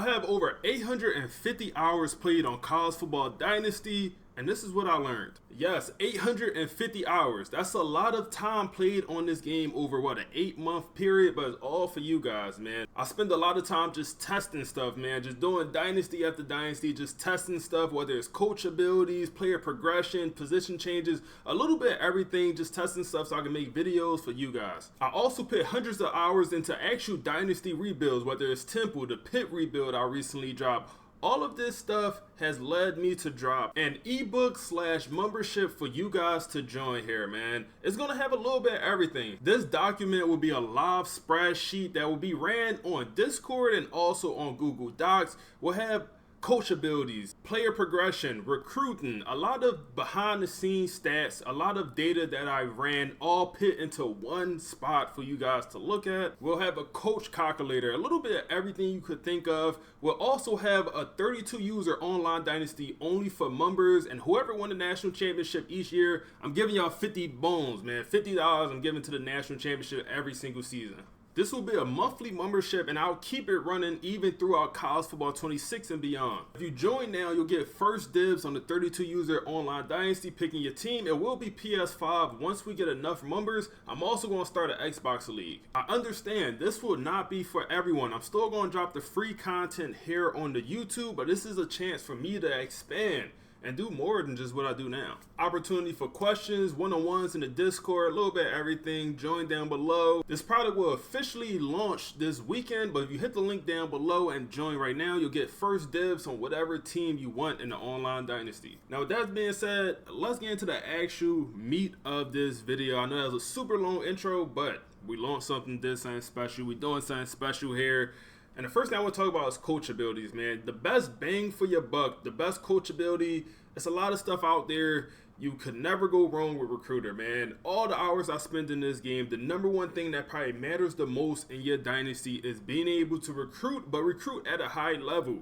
have over 850 hours played on college football Dynasty, and this is what I learned. Yes, 850 hours. That's a lot of time played on this game over what, an 8-month period, but it's all for you guys, man. I spend a lot of time just testing stuff, man, just doing dynasty after dynasty, just testing stuff, whether it's coach abilities, player progression, position changes, a little bit of everything, just testing stuff so I can make videos for you guys. I also put hundreds of hours into actual dynasty rebuilds, whether it's Temple, the Pit rebuild I recently dropped. All of this stuff has led me to drop an ebook / membership for you guys to join here, man. It's gonna have a little bit of everything. This document will be a live spreadsheet that will be ran on Discord and also on Google Docs. We'll have coach abilities, player progression, recruiting, a lot of behind the scenes stats, a lot of data that I ran all put into one spot for you guys to look at. We'll have a coach calculator, a little bit of everything you could think of. We'll also have a 32 user online dynasty only for members, and whoever won the national championship each year, I'm giving y'all 50 bones, man. $50 I'm giving to the national championship every single season. This will be a monthly membership, and I'll keep it running even throughout college football 26 and beyond. If you join now, you'll get first dibs on the 32 user online dynasty picking your team. It will be PS5 once we get enough members. I'm also going to start an Xbox League. I understand this will not be for everyone. I'm still going to drop the free content here on the YouTube, but this is a chance for me to expand and do more than just what I do now. Opportunity for questions, one-on-ones in the Discord, a little bit of everything. Join down below. This product will officially launch this weekend, but if you hit the link down below and join right now, you'll get first dibs on whatever team you want in the online dynasty. Now, with that being said, let's get into the actual meat of this video. I know that was a super long intro, but we launched something, did something special. We're doing something special here. And the first thing I want to talk about is coach abilities, man. The best bang for your buck, the best coach ability. It's a lot of stuff out there. You could never go wrong with Recruiter, man. All the hours I spend in this game, the number one thing that probably matters the most in your dynasty is being able to recruit, but recruit at a high level.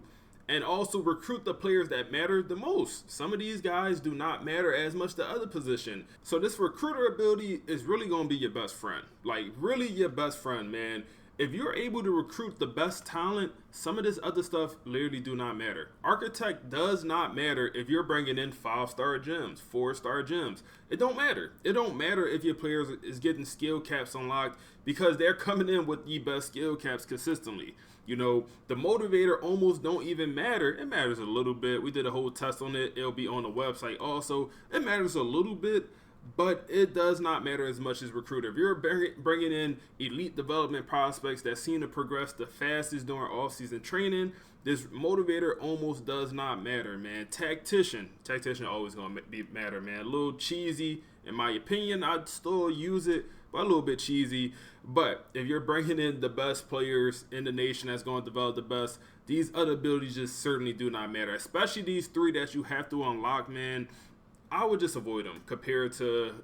And also recruit the players that matter the most. Some of these guys do not matter as much the other position. So this recruiter ability is really going to be your best friend. Like, really your best friend, man. If you're able to recruit the best talent, some of this other stuff literally do not matter. Architect does not matter if you're bringing in 5-star gems, 4-star gems. It don't matter. It don't matter if your players is getting skill caps unlocked because they're coming in with the best skill caps consistently. You know, the motivator almost don't even matter. It matters a little bit. We did a whole test on it. It'll be on the website also. It matters a little bit, but it does not matter as much as recruiter. If you're bringing in elite development prospects that seem to progress the fastest during off-season training, this motivator almost does not matter, man. Tactician always gonna matter, man. A little cheesy, in my opinion. I'd still use it, but a little bit cheesy. But if you're bringing in the best players in the nation that's going to develop the best, these other abilities just certainly do not matter. Especially these three that you have to unlock, man. I would just avoid them compared to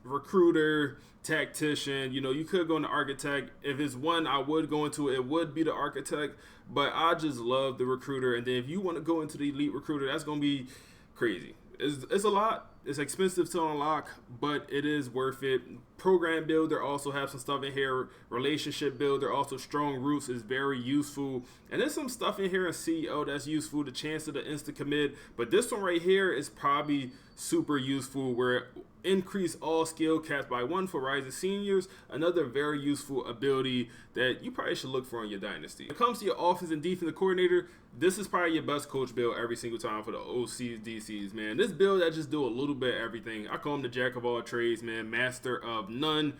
recruiter, tactician. You know, you could go into architect. If it's one I would go into, it would be the architect, but I just love the recruiter. And then if you want to go into the elite recruiter, that's going to be crazy. It's a lot. It's expensive to unlock, but it is worth it. Program builder also have some stuff in here. Relationship builder, also strong roots is very useful. And there's some stuff in here in CEO that's useful. The chance of the instant commit, but this one right here is probably super useful, where increase all skill caps by 1 for rising seniors. Another very useful ability that you probably should look for in your dynasty. When it comes to your offense and defensive coordinator, this is probably your best coach build every single time for the OCs, DCs, man. This build that just do a little bit of everything. I call him the jack of all trades, man, master of none.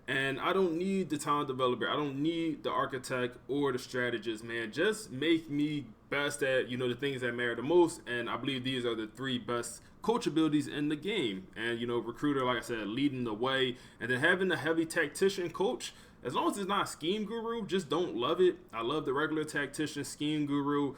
And I don't need the talent developer. I don't need the architect or the strategist, man. Just make me best at, you know, the things that matter the most. And I believe these are the 3 best coach abilities in the game. And, you know, recruiter, like I said, leading the way. And then having a heavy tactician coach, as long as it's not scheme guru, just don't love it. I love the regular tactician scheme guru.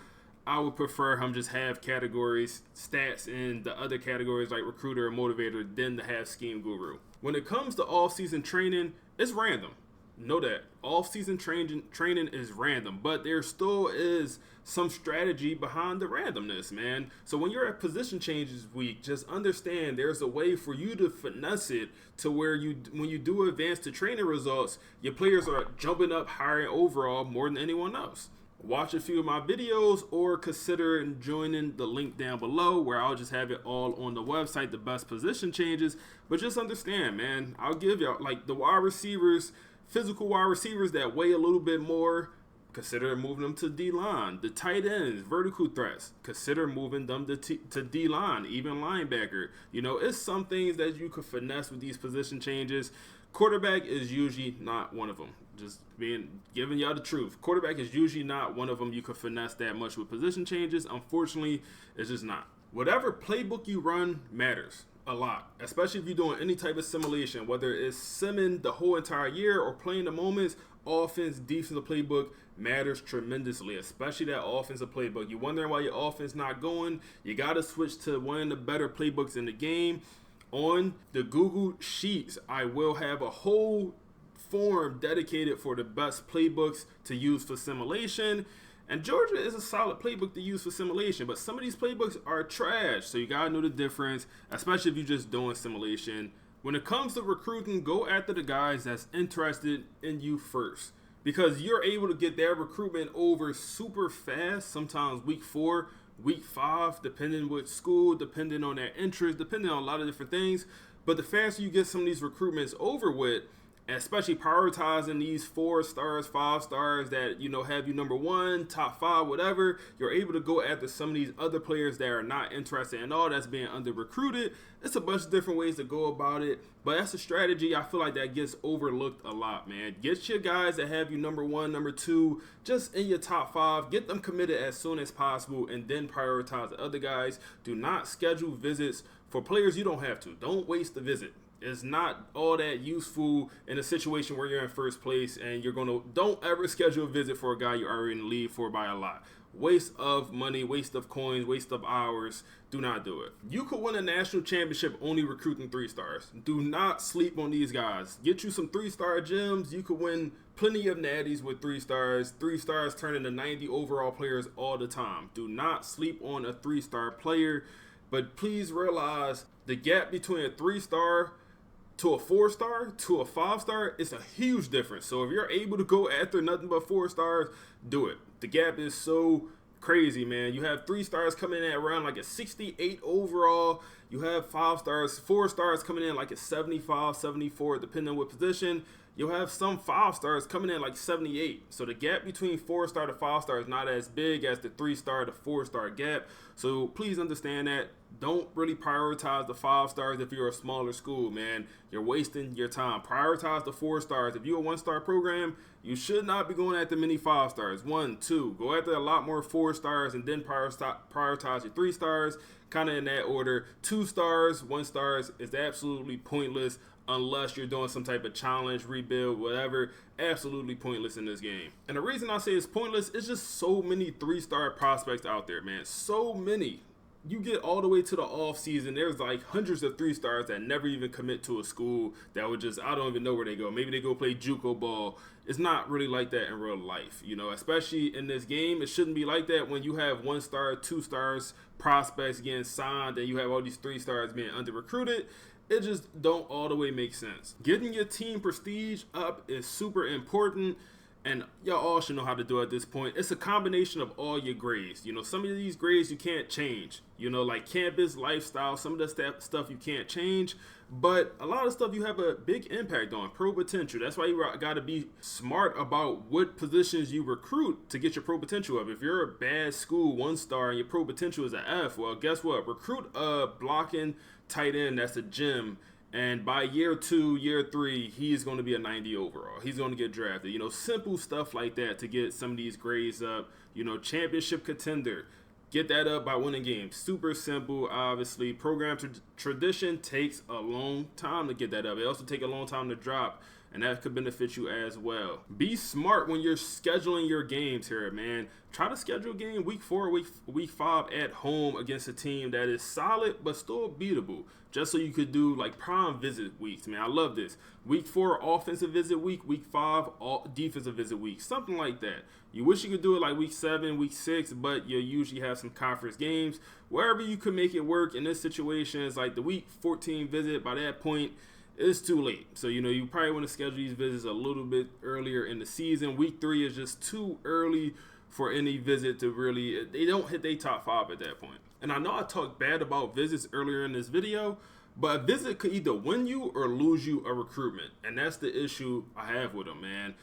I would prefer him just have categories, stats in the other categories like recruiter and motivator than to have scheme guru. When it comes to off-season training, it's random. Know that. Off-season training is random, but there still is some strategy behind the randomness, man. So when you're at position changes week, just understand there's a way for you to finesse it to where when you do advance to training results, your players are jumping up higher overall more than anyone else. watch a few of my videos or consider joining the link down below where I'll just have it all on the website, the best position changes. But just understand, man, I'll give y'all like the wide receivers, physical wide receivers that weigh a little bit more, consider moving them to D-line. The tight ends, vertical threats, consider moving them to D-line, even linebacker. You know, it's some things that you could finesse with these position changes. Quarterback is usually not one of them. Just giving y'all the truth. Quarterback is usually not one of them you could finesse that much with position changes. Unfortunately, it's just not. Whatever playbook you run matters a lot, especially if you're doing any type of simulation, whether it's simming the whole entire year or playing the moments. Offense, defensive playbook matters tremendously, especially that offensive playbook. You're wondering why your offense not going. You got to switch to one of the better playbooks in the game. On the Google Sheets, I will have a whole form dedicated for the best playbooks to use for simulation. And Georgia is a solid playbook to use for simulation, but some of these playbooks are trash. So you got to know the difference, especially if you're just doing simulation. When it comes to recruiting, go after the guys that's interested in you first, because you're able to get their recruitment over super fast, sometimes week 4, week 5, depending which school, depending on their interest, depending on a lot of different things. But the faster you get some of these recruitments over with, especially prioritizing these 4 stars, 5 stars that, you know, have you number 1, top 5, whatever, you're able to go after some of these other players that are not interested in all that's being under recruited. It's a bunch of different ways to go about it, but that's a strategy I feel like that gets overlooked a lot, man. Get your guys that have you number 1, number 2, just in your top 5, get them committed as soon as possible, and then prioritize the other guys. Do not schedule visits for players you don't have to. Don't waste the visit. It's not all that useful in a situation where you're in first place and don't ever schedule a visit for a guy you're already in the lead for by a lot. Waste of money, waste of coins, waste of hours. Do not do it. You could win a national championship only recruiting 3 stars. Do not sleep on these guys. Get you some 3-star gems. You could win plenty of natties with 3 stars. 3 stars turn into 90 overall players all the time. Do not sleep on a 3-star player. But please realize the gap between a 3-star to a 4-star to a 5-star is a huge difference. So if you're able to go after nothing but 4 stars, do it. The gap is so crazy, man. You have 3 stars coming in at around like a 68 overall. You have 5 stars, 4 stars coming in like a 75, 74, depending on what position. You'll have some 5 stars coming in like 78. So the gap between 4-star to 5-star is not as big as the 3-star to 4-star gap. So please understand that. Don't really prioritize the 5 stars if you're a smaller school, man. You're wasting your time. Prioritize the 4 stars. If you're a 1-star program, you should not be going after many 5 stars. 1, 2. Go after a lot more 4 stars and then prioritize your 3 stars, kind of in that order. 2 stars, 1 stars is absolutely pointless unless you're doing some type of challenge, rebuild, whatever. Absolutely pointless in this game. And the reason I say it's pointless is just so many 3-star prospects out there, man. So many. You get all the way to the off season, there's like hundreds of 3 stars that never even commit to a school that would just, I don't even know where they go. Maybe they go play JUCO ball. It's not really like that in real life, you know, especially in this game. It shouldn't be like that when you have 1 star, 2 stars prospects getting signed and you have all these 3 stars being under recruited. It just don't all the way make sense. Getting your team prestige up is super important. And y'all all should know how to do it at this point. It's a combination of all your grades. You know, some of these grades you can't change. You know, like campus, lifestyle, some of the stuff you can't change. But a lot of stuff you have a big impact on. Pro potential. That's why you got to be smart about what positions you recruit to get your pro potential up. If you're a bad school, 1 star, and your pro potential is an F, well, guess what? Recruit a blocking tight end that's a gem. And by year 2, year 3, he's going to be a 90 overall. He's going to get drafted. You know, simple stuff like that to get some of these grades up. You know, championship contender. Get that up by winning games. Super simple, obviously. Program tradition takes a long time to get that up. It also takes a long time to drop. And that could benefit you as well. Be smart when you're scheduling your games here, man. Try to schedule a game week 4, week 5 at home against a team that is solid but still beatable. Just so you could do like prime visit weeks, man. I love this. Week 4, offensive visit week. Week 5, defensive visit week. Something like that. You wish you could do it like week 7, week 6, but you usually have some conference games. Wherever you could make it work in this situation is like the week 14 visit. By that point, it's too late. So, you know, you probably want to schedule these visits a little bit earlier in the season. Week 3 is just too early for any visit to really, they don't hit their top 5 at that point. And I know I talked bad about visits earlier in this video, but a visit could either win you or lose you a recruitment. And that's the issue I have with them, man.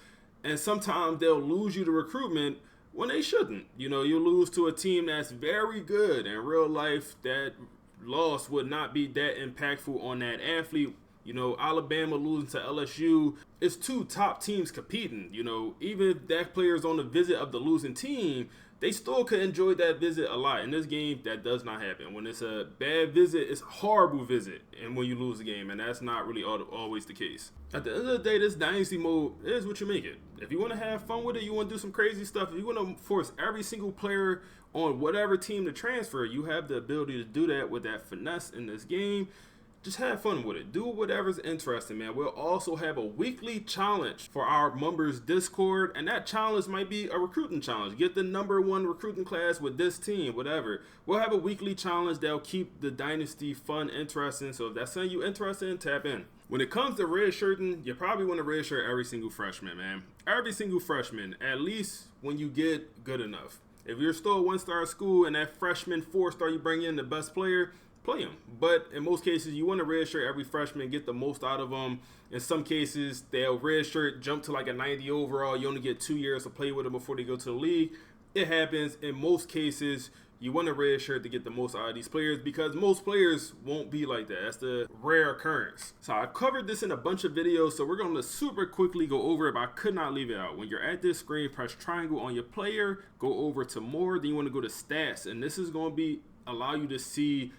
And sometimes they'll lose you the recruitment when they shouldn't. You know, you lose to a team that's very good. In real life, that loss would not be that impactful on that athlete. You know, Alabama losing to LSU, it's 2 top teams competing. You know, even if that player is on the visit of the losing team, they still could enjoy that visit a lot. In this game, that does not happen. When it's a bad visit, it's a horrible visit. And when you lose the game, and that's not really always the case. At the end of the day, this Dynasty mode is what you make it. If you want to have fun with it, you want to do some crazy stuff, if you want to force every single player on whatever team to transfer, you have the ability to do that with that finesse in this game. Just have fun with it. Do whatever's interesting, man. We'll also have a weekly challenge for our members Discord, and that challenge might be a recruiting challenge. Get the #1 recruiting class with this team, whatever. We'll have a weekly challenge that'll keep the Dynasty fun, interesting. So if that's something you're interested in, tap in. When it comes to redshirting, you probably want to redshirt every single freshman, man. Every single freshman, at least when you get good enough. If you're still a 1-star school and that freshman 4-star you bring in the best player, play them. But in most cases, you want to redshirt every freshman, get the most out of them. In some cases, they'll redshirt, jump to like a 90 overall. You only get 2 years to play with them before they go to the league. It happens. In most cases, you want to redshirt to get the most out of these players because most players won't be like that. That's the rare occurrence. So I covered this in a bunch of videos, so we're going to super quickly go over it, but I could not leave it out. When you're at this screen, press triangle on your player, go over to more, then you want to go to stats, and this is going to allow you to see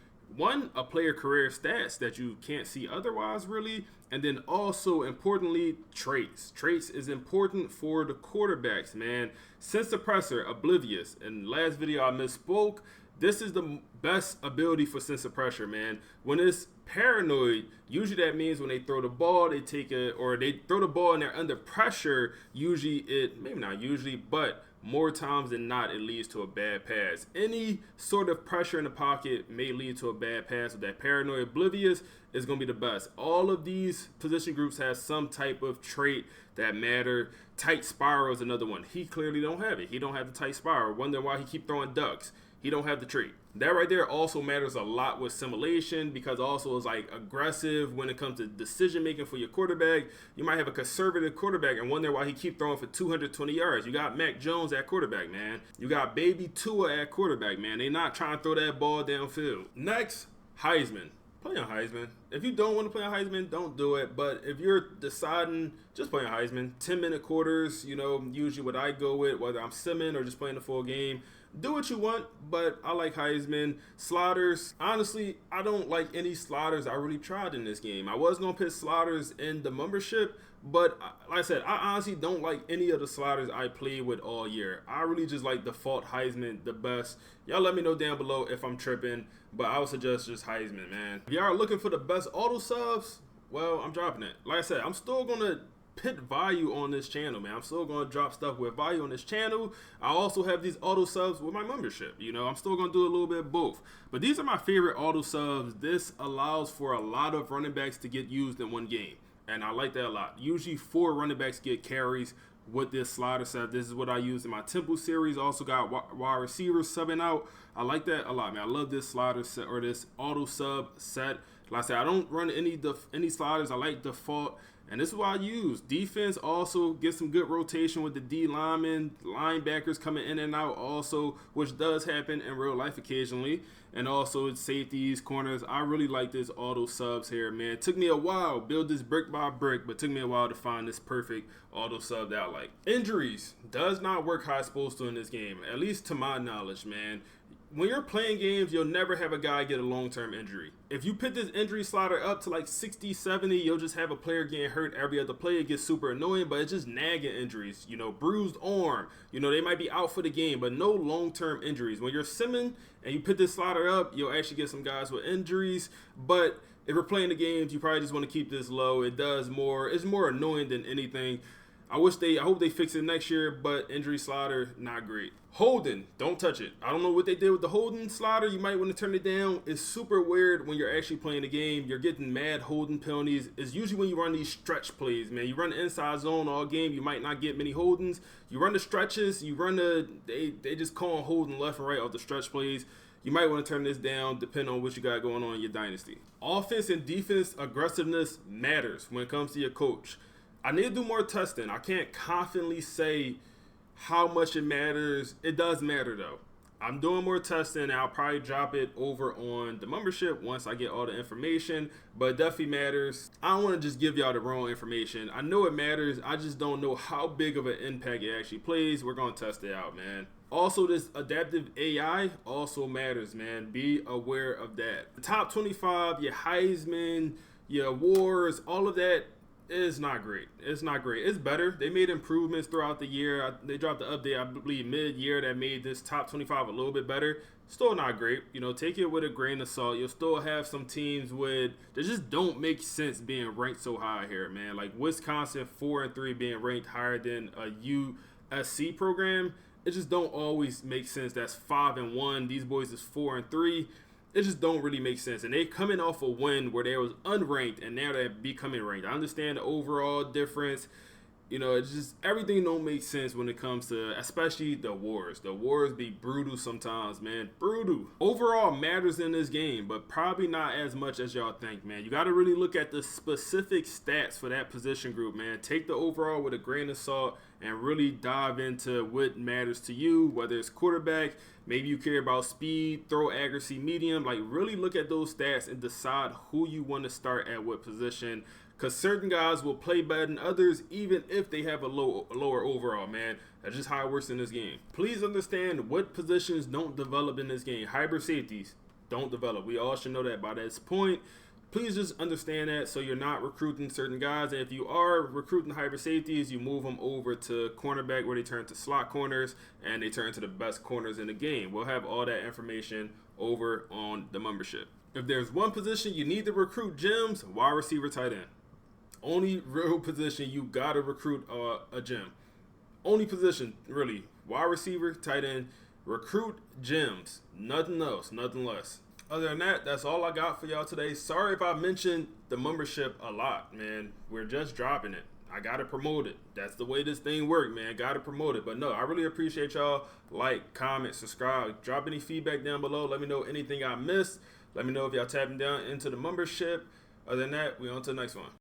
a player career stats that you can't see otherwise really, and then also importantly traits. Traits is important for the quarterbacks, man. Sense suppressor, oblivious. In the last video I misspoke. This is the best ability for sense suppressor, man. When it's paranoid, usually that means when they throw the ball, they throw the ball and they're under pressure. Maybe not usually, but more times than not, it leads to a bad pass. Any sort of pressure in the pocket may lead to a bad pass. With that paranoid, oblivious is going to be the best. All of these position groups have some type of trait that matter. Tight spiral is another one. He clearly don't have it. He don't have the tight spiral. Wonder why he keep throwing ducks. He don't have the trait. That right there also matters a lot with simulation because also is like aggressive when it comes to decision making for your quarterback. You might have a conservative quarterback and wonder why he keep throwing for 220 yards. You got Mac Jones at quarterback, man. You got baby Tua at quarterback, man. They not trying to throw that ball downfield. Next, Heisman. Play on Heisman. If you don't want to play on Heisman, don't do it. But if you're deciding, just play on Heisman. 10-minute quarters, you know, usually what I go with, whether I'm simming or just playing the full game. Do what you want, but I like Heisman. Sliders, honestly, I don't like any sliders I really tried in this game. I was going to put sliders in the membership, but like I said, I honestly don't like any of the sliders I played with all year. I really just like default Heisman the best. Y'all let me know down below if I'm tripping, but I would suggest just Heisman, man. If y'all are looking for the best auto subs, well, I'm dropping it. Like I said, I'm still going to put value on this channel, man. I'm still going to drop stuff with value on this channel. I also have these auto subs with my membership. You know, I'm still going to do a little bit of both. But these are my favorite auto subs. This allows for a lot of running backs to get used in one game. And I like that a lot. Usually 4 running backs get carries with this slider set. This is what I use in my Temple series. Also got wide receivers subbing out. I like that a lot, man. I love this slider set or this auto sub set. Like I said, I don't run any sliders. I like default. And this is what I use. Defense also gets some good rotation with the D linemen, linebackers coming in and out also, which does happen in real life occasionally. And also it's safeties, corners. I really like this auto subs here, man. It took me a while, build this brick by brick, but it took me a while to find this perfect auto sub that I like. Injuries does not work how it's supposed to in this game, at least to my knowledge, man. When you're playing games, you'll never have a guy get a long-term injury. If you put this injury slider up to like 60, 70, you'll just have a player getting hurt every other play. It gets super annoying, but it's just nagging injuries. You know, bruised arm. You know, they might be out for the game, but no long-term injuries. When you're simming and you put this slider up, you'll actually get some guys with injuries. But if you're playing the games, you probably just want to keep this low. It's more annoying than anything. I hope they fix it next year, but injury slider, not great. Holding, don't touch it. I don't know what they did with the holding slider. You might want to turn it down. It's super weird when you're actually playing the game. You're getting mad holding penalties. It's usually when you run these stretch plays, man. You run the inside zone all game, you might not get many holdings. You run the stretches, they just call holding left and right off the stretch plays. You might want to turn this down depending on what you got going on in your dynasty. Offense and defense aggressiveness matters when it comes to your coach. I need to do more testing. I can't confidently say how much it matters. It does matter though. I'm doing more testing and I'll probably drop it over on the membership once I get all the information, but it definitely matters. I don't want to just give y'all the wrong information. I know it matters. I just don't know how big of an impact it actually plays. We're going to test it out, man. Also, this adaptive AI also matters, man. Be aware of that. The top 25, your Heisman, your awards, all of that is not great. It's not great. It's better. They made improvements throughout the year. They dropped the update, I believe, mid-year that made this top 25 a little bit better. Still not great. You know, take it with a grain of salt. You'll still have some teams that just don't make sense being ranked so high here, man. Like Wisconsin 4-3 being ranked higher than a USC program. It just don't always make sense. That's 5-1. These boys is 4-3. It just don't really make sense. And they coming off a win where they was unranked and now they're becoming ranked. I understand the overall difference. You know, it's just everything don't make sense when it comes to, especially the wars. The wars be brutal sometimes, man. Brutal. Overall matters in this game, but probably not as much as y'all think, man. You got to really look at the specific stats for that position group, man. Take the overall with a grain of salt and really dive into what matters to you, whether it's quarterback, maybe you care about speed, throw accuracy, medium. Like, really look at those stats and decide who you want to start at what position. Because certain guys will play better than others, even if they have a lower overall, man. That's just how it works in this game. Please understand what positions don't develop in this game. Hybrid safeties don't develop. We all should know that by this point. Please just understand that so you're not recruiting certain guys. And if you are recruiting hybrid safeties, you move them over to cornerback where they turn to slot corners and they turn to the best corners in the game. We'll have all that information over on the membership. If there's one position you need to recruit gems, wide receiver, tight end. Only real position you gotta recruit a gem. Only position, really. Wide receiver, tight end, recruit gems. Nothing else, nothing less. Other than that, that's all I got for y'all today. Sorry if I mentioned the membership a lot, man. We're just dropping it. I gotta promote it. That's the way this thing works, man. Gotta promote it. But no, I really appreciate y'all. Like, comment, subscribe. Drop any feedback down below. Let me know anything I missed. Let me know if y'all tapping down into the membership. Other than that, we on to the next one.